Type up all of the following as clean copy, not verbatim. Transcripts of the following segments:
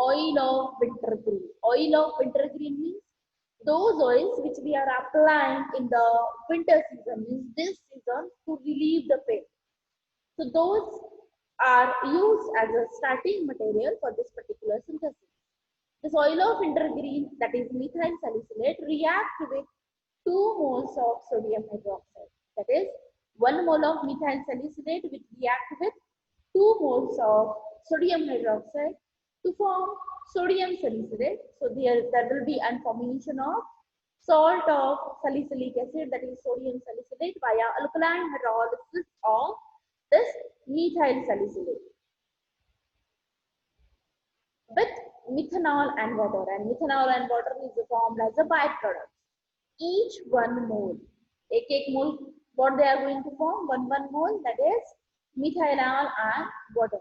oil of wintergreen. Oil of wintergreen means those oils which we are applying in the winter season, means this season, to relieve the pain. So those are used as a starting material for this particular synthesis. This oil of wintergreen, that is methyl salicylate, react with 2 moles of sodium hydroxide. That is 1 mole of methyl salicylate will react with 2 moles of sodium hydroxide to form sodium salicylate. So there will be a formation of salt of salicylic acid, that is sodium salicylate, via alkaline hydrolysis of this methyl salicylate with methanol and water, and methanol and water is formed as a byproduct. Each 1 mole, एक mole, what they are going to form, 1 mole, that is methanol and water.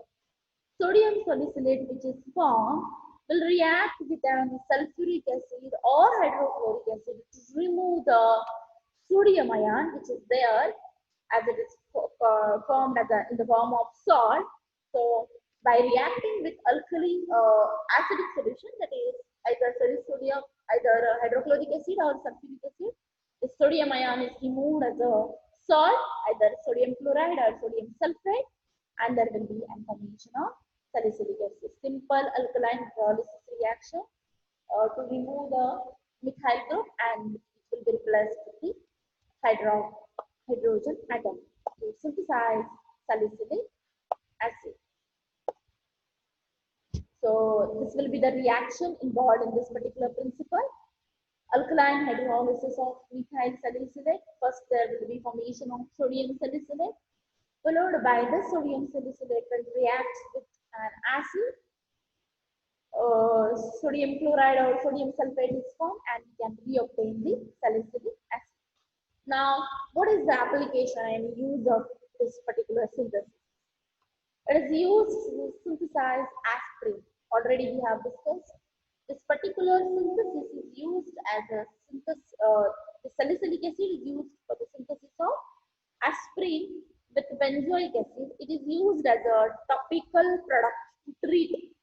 Sodium salicylate which is formed will react with an sulfuric acid or hydrochloric acid to remove the sodium ion which is there, as it is formed as in the form of salt. So by reacting with alkali acidic solution, that is either sodium, either hydrochloric acid or sulfuric acid, the sodium ion is removed as a salt, either sodium chloride or sodium sulfate, and there will be a formation of salicylic acid. Simple alkaline hydrolysis reaction to remove the methyl group, and it will be replaced with the hydrogen atom to synthesize salicylic acid. So this will be the reaction involved in this particular principle. Alkaline hydrolysis of methyl salicylate. First there will be formation of sodium salicylate, followed by the sodium salicylate will react with an acid. Sodium chloride or sodium sulfate is formed, and we can reobtain the salicylic acid. Now, what is the application and use of this particular synthesis? It is used to synthesize aspirin. Already we have discussed. This particular synthesis is used as a synthesis. The salicylic acid is used for the synthesis of aspirin with benzoic acid. It is used as a topical product to treat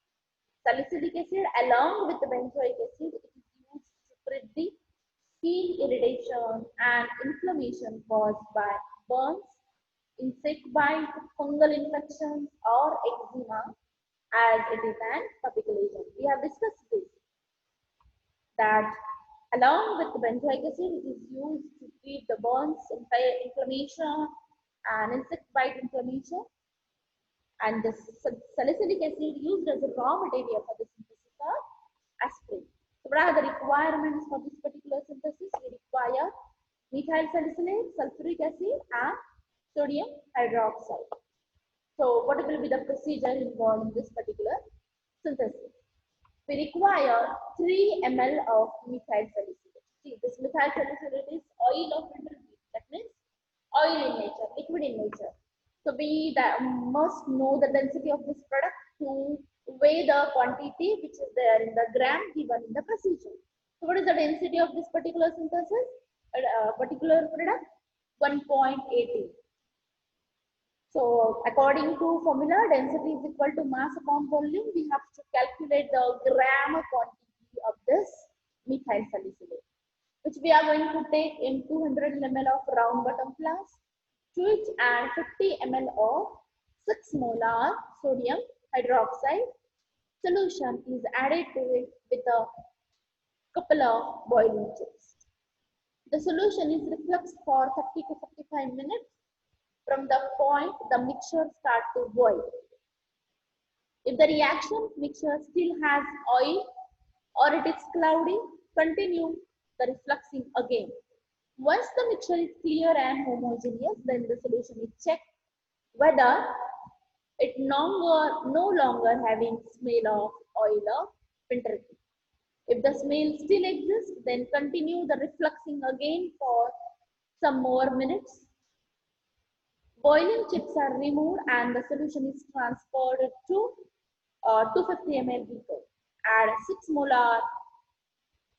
salicylic acid along with the benzoic acid. It is used to treat the skin irritation and inflammation caused by burns, insect bite, fungal infections, or eczema, as it is an topical agent. We have discussed this, that along with the benzoic acid, it is used to treat the burns, inflammation, and insect bite inflammation. And the salicylic acid used as a raw material for the synthesis of aspirin. So what are the requirements for this particular synthesis? We require methyl salicylate, sulfuric acid, and sodium hydroxide. So what will be the procedure involved in this particular synthesis? We require 3 ml of methyl salicylate. See, this methyl salicylate is oil of wintergreen. That means oil in nature, liquid in nature. So we must know the density of this product to weigh the quantity which is there in the gram given in the procedure. So what is the density of this particular synthesis? Particular product? 1.18. So according to formula, density is equal to mass upon volume. We have to calculate the gram quantity of this methyl salicylate, which we are going to take in 200 ml of round bottom flask, to which add 50 ml of 6 molar sodium hydroxide solution is added to it with a couple of boiling chips. The solution is refluxed for 30 to 45 minutes from the point the mixture starts to boil. If the reaction mixture still has oil or it is cloudy, continue the refluxing again. Once the mixture is clear and homogeneous, then the solution is checked whether it no longer having smell of oil of wintergreen. If the smell still exists, then continue the refluxing again for some more minutes. Boiling chips are removed and the solution is transferred to 250 ml beaker. Add 6 molar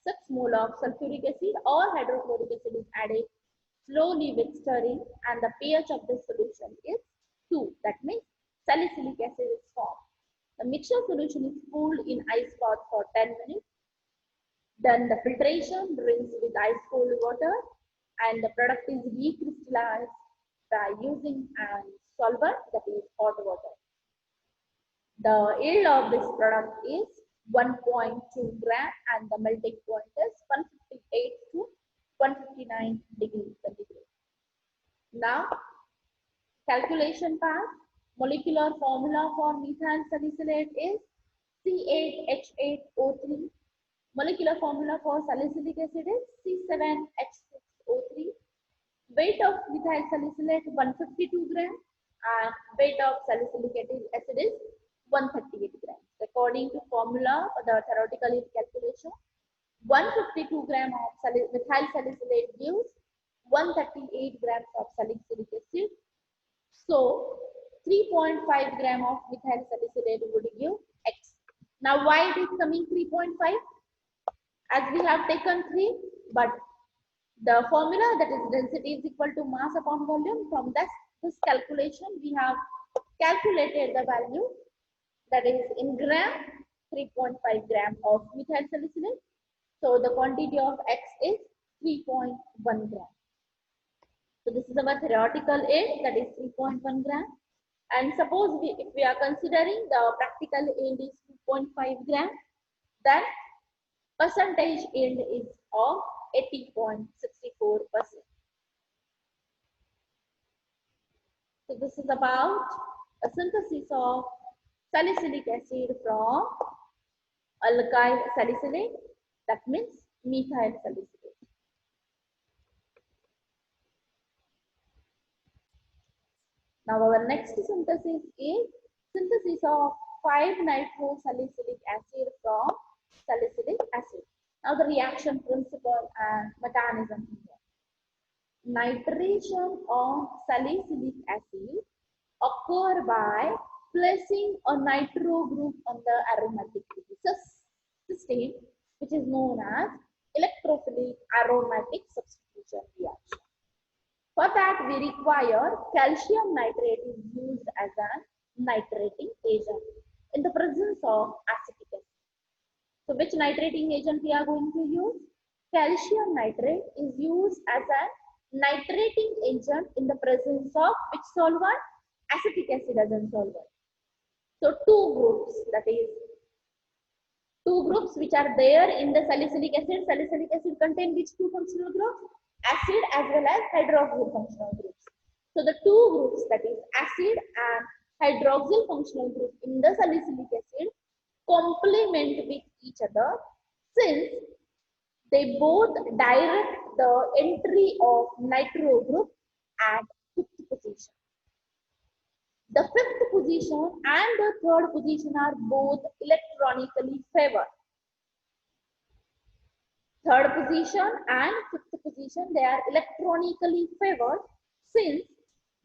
of sulfuric acid or hydrochloric acid is added slowly with stirring, and the pH of the solution is 2. That means salicylic acid is formed. The mixture solution is cooled in ice bath for 10 minutes. Then the filtration, rinse with ice cold water, and the product is recrystallized by using a solvent, that is hot water. The yield of this product is 1.2 gram and the melting point is 158 to 159 degrees centigrade. Now, calculation part. Molecular formula for methyl salicylate is C8H8O3. Molecular formula for salicylic acid is C7H6O3. Weight of methyl salicylate 152 grams and weight of salicylic acid is 138 grams. According to formula for the theoretical calculation, 152 grams of methyl salicylate gives 138 grams of salicylic acid. So 3.5 gram of methyl salicylate would give X. Now why it is coming 3.5? As we have taken 3, but the formula, that is density is equal to mass upon volume. From this calculation we have calculated the value, that is in gram, 3.5 gram of methyl salicylate. So the quantity of X is 3.1 gram. So this is our theoretical yield, that is 3.1 gram. And suppose if we are considering the practical yield is 2.5 gram, then percentage yield is of 80.64%. So this is about a synthesis of salicylic acid from alkyl salicylate, that means methyl salicylate. Now our next synthesis is synthesis of 5-nitrosalicylic acid from salicylic acid. Now the reaction principle and mechanism here. Nitration of salicylic acid occur by placing a nitro group on the aromatic system, which is known as electrophilic aromatic substitution reaction. For that, we require calcium nitrate is used as a nitrating agent in the presence of acetic acid. So, which nitrating agent we are going to use? Calcium nitrate is used as a nitrating agent in the presence of which solvent? Acetic acid as a solvent. So, two groups, that is two groups which are there in the salicylic acid. Salicylic acid contain which two functional groups? Acid as well as hydroxyl functional groups. So the two groups, that is acid and hydroxyl functional group in the salicylic acid, complement with each other since they both direct the entry of nitro group at fifth position. The fifth position and the third position are both electronically favored. Third position and fifth position, they are electronically favored since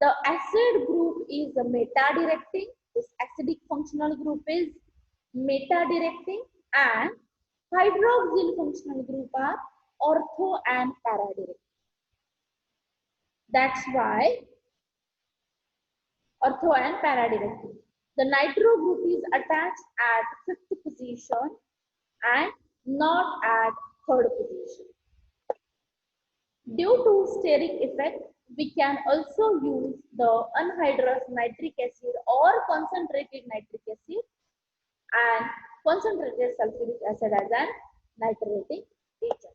the acid group is meta-directing, this acidic functional group is meta-directing, and hydroxyl functional group are ortho and para-directing. That's why ortho and para-directing. The nitro group is attached at fifth position and not at third position. Due to steric effect, we can also use the anhydrous nitric acid or concentrated nitric acid and concentrated sulfuric acid as an nitrating agent.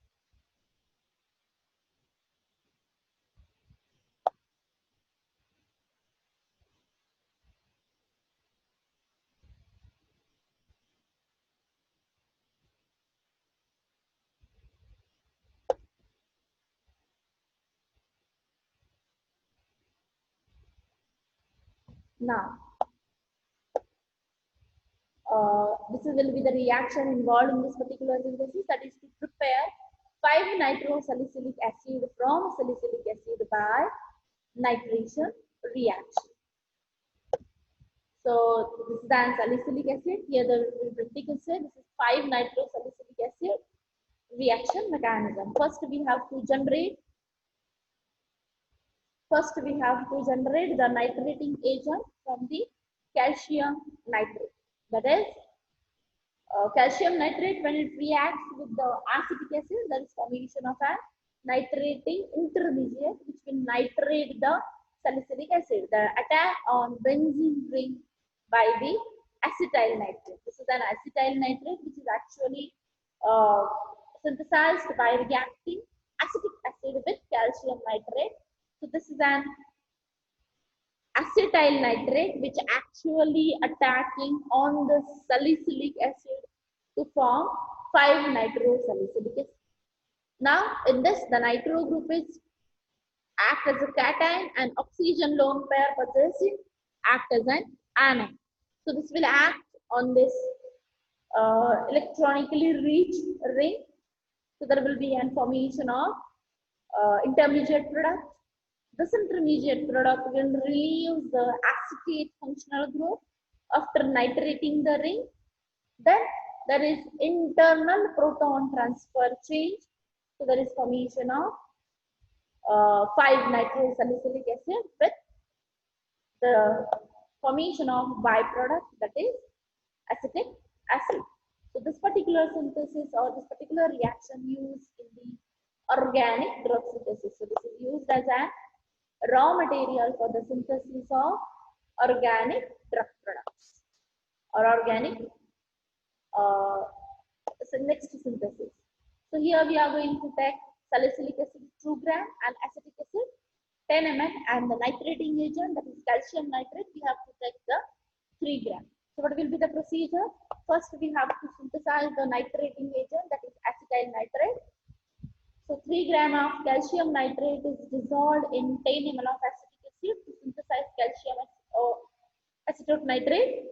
Now, this will be the reaction involved in this particular synthesis, that is to prepare 5-nitrosalicylic acid from salicylic acid by nitration reaction. So this is the salicylic acid, here the practical acid, this is 5-nitrosalicylic acid reaction mechanism. First we have to generate the nitrating agent from the calcium nitrate. That is calcium nitrate, when it reacts with the acetic acid, there is formation of a nitrating intermediate which will nitrate the salicylic acid. The attack on benzene ring by the acetyl nitrate. This is an acetyl nitrate which is actually uh, synthesized by reacting acetic acid with calcium nitrate. So this is an acetyl nitrate which actually attacking on the salicylic acid to form 5-nitrosalicylic acid. Now in this the nitro group is act as a cation and oxygen lone pair possessing act as an anion. So this will act on this electronically rich ring. So there will be an formation of intermediate product. This intermediate product will relieve the acetate functional group after nitrating the ring. Then there is internal proton transfer change. So there is formation of 5-nitrosalicylic acid with the formation of byproduct, that is acetic acid. So this particular synthesis or this particular reaction used in the organic drug synthesis. So this is used as a raw material for the synthesis of organic drug products or organic next synthesis. So here we are going to take salicylic acid 2 gram and acetic acid 10 ml and the nitrating agent, that is calcium nitrate, we have to take the 3 gram. So what will be the procedure? First we have to synthesize the nitrating agent, that is acetyl nitrate. So 3 gram of calcium nitrate is dissolved in 10 ml of acetic acid to synthesize calcium acetate nitrate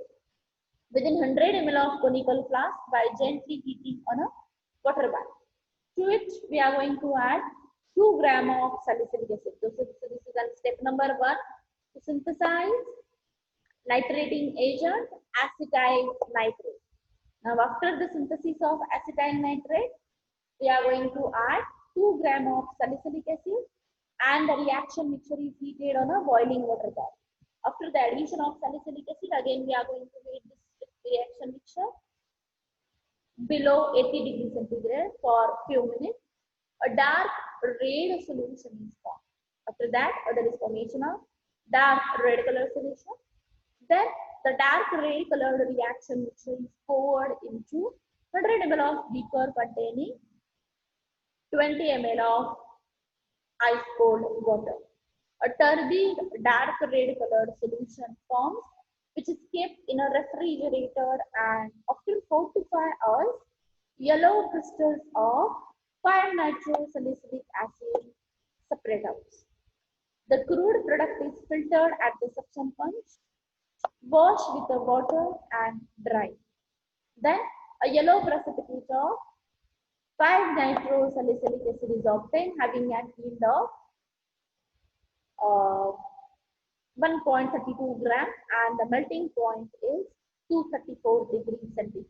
within 100 ml of conical flask by gently heating on a water bath. To it, we are going to add 2 gram of salicylic acid. So this is step number 1 to synthesize nitrating agent acetyl nitrate. Now after the synthesis of acetyl nitrate, we are going to add 2 gram of salicylic acid and the reaction mixture is heated on a boiling water bath. After the addition of salicylic acid, again we are going to heat this reaction mixture below 80 degrees centigrade for few minutes. A dark red solution is formed. After that, there is formation of dark red color solution. Then the dark red colored reaction mixture is poured into 100 ml of beaker containing 20 ml of ice cold water. A turbid dark red colored solution forms which is kept in a refrigerator and after 4 to 5 hours, yellow crystals of 5-nitrosalicylic acid separate out. The crude product is filtered at the suction punch, washed with the water and dried. Then a yellow precipitate of 5-nitrosalicylic acid is obtained having a yield of 1.32 gram and the melting point is 234 degrees centigrade.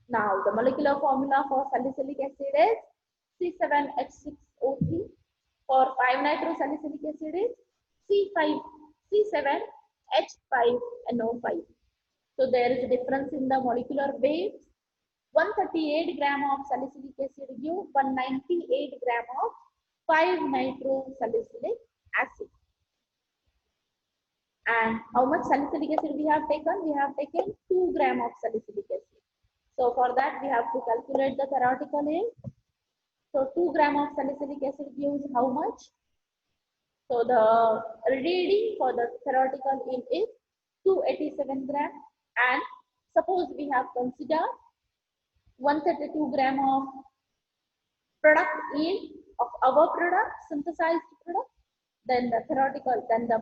Now the molecular formula for salicylic acid is C7H6O3. For 5-nitrosalicylic acid is C7H5NO5. So there is a difference in the molecular weight. 138 gram of salicylic acid give 198 gram of 5-nitrosalicylic acid. And how much salicylic acid we have taken? We have taken 2 gram of salicylic acid. So for that we have to calculate the theoretical yield. So 2 gram of salicylic acid gives how much? So the reading for the theoretical yield is 287 gram and suppose we have considered 132 gram of product yield of our product, synthesized product, then the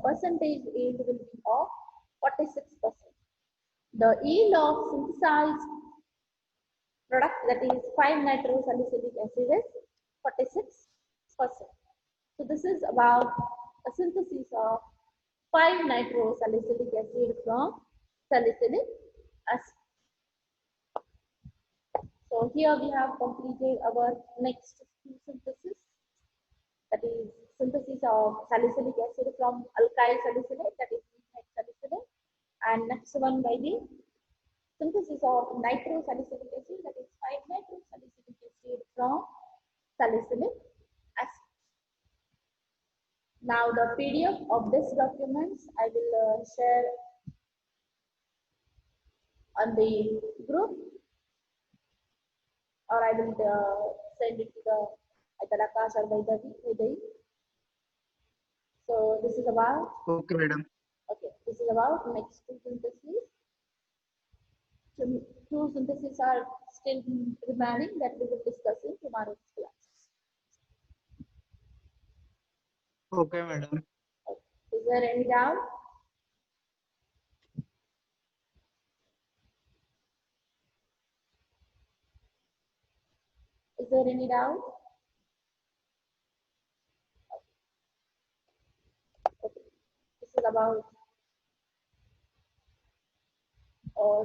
percentage yield will be of 46%. The yield of synthesized product, that is 5-nitrosalicylic acid, is 46%. So this is about a synthesis of 5-nitrosalicylic acid from salicylic acid. So here we have completed our next synthesis, that is synthesis of salicylic acid from alkyl salicylate, that is methyl salicylate, and next one by the synthesis of nitrosalicylic acid, that is 5-nitrosalicylic acid from salicylic acid. Now the PDF of this documents I will share on the group, or I will send it to the either Akash or Vaidehi. So this is about, Okay, madam. okay, this is about next two syntheses. Two syntheses are still remaining that we will discuss in tomorrow's class. Okay, madam. Okay. Is there any doubt? Is there any doubt? Okay. This is about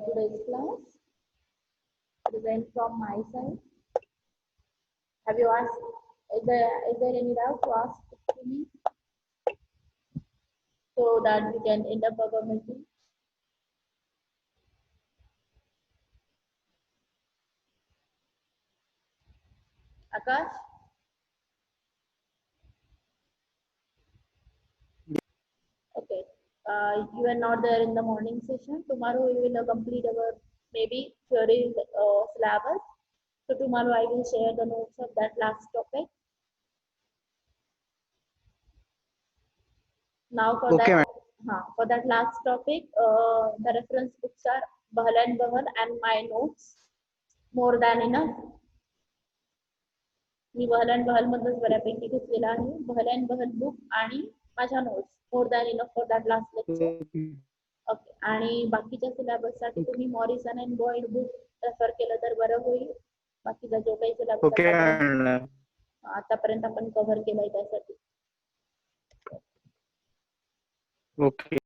today's class. Present from my side. Have you asked? Is there any doubt to ask to me so that we can end up our meeting? Akash? Okay. You are not there in the morning session. Tomorrow we will complete our maybe theory syllabus. So tomorrow I will share the notes of that last topic. Now Okay, madam. for that last topic, the reference books are Bahal and my notes. More than enough. मी Behl and Behl मधूनच बऱ्यापैकी घेतलेला आहे. बहल and Bahl book आणि माझ्या notes more than enough for that last lecture. Okay. Okay. आणि बाकीच्या syllabus साठी तुम्ही Morrison and boiled book refer केलं तर बरं होईल. बाकीचा जो काही सिलेबस Okay, madam. आतापर्यंत आपण कव्हर केलाय त्यासाठी. Okay.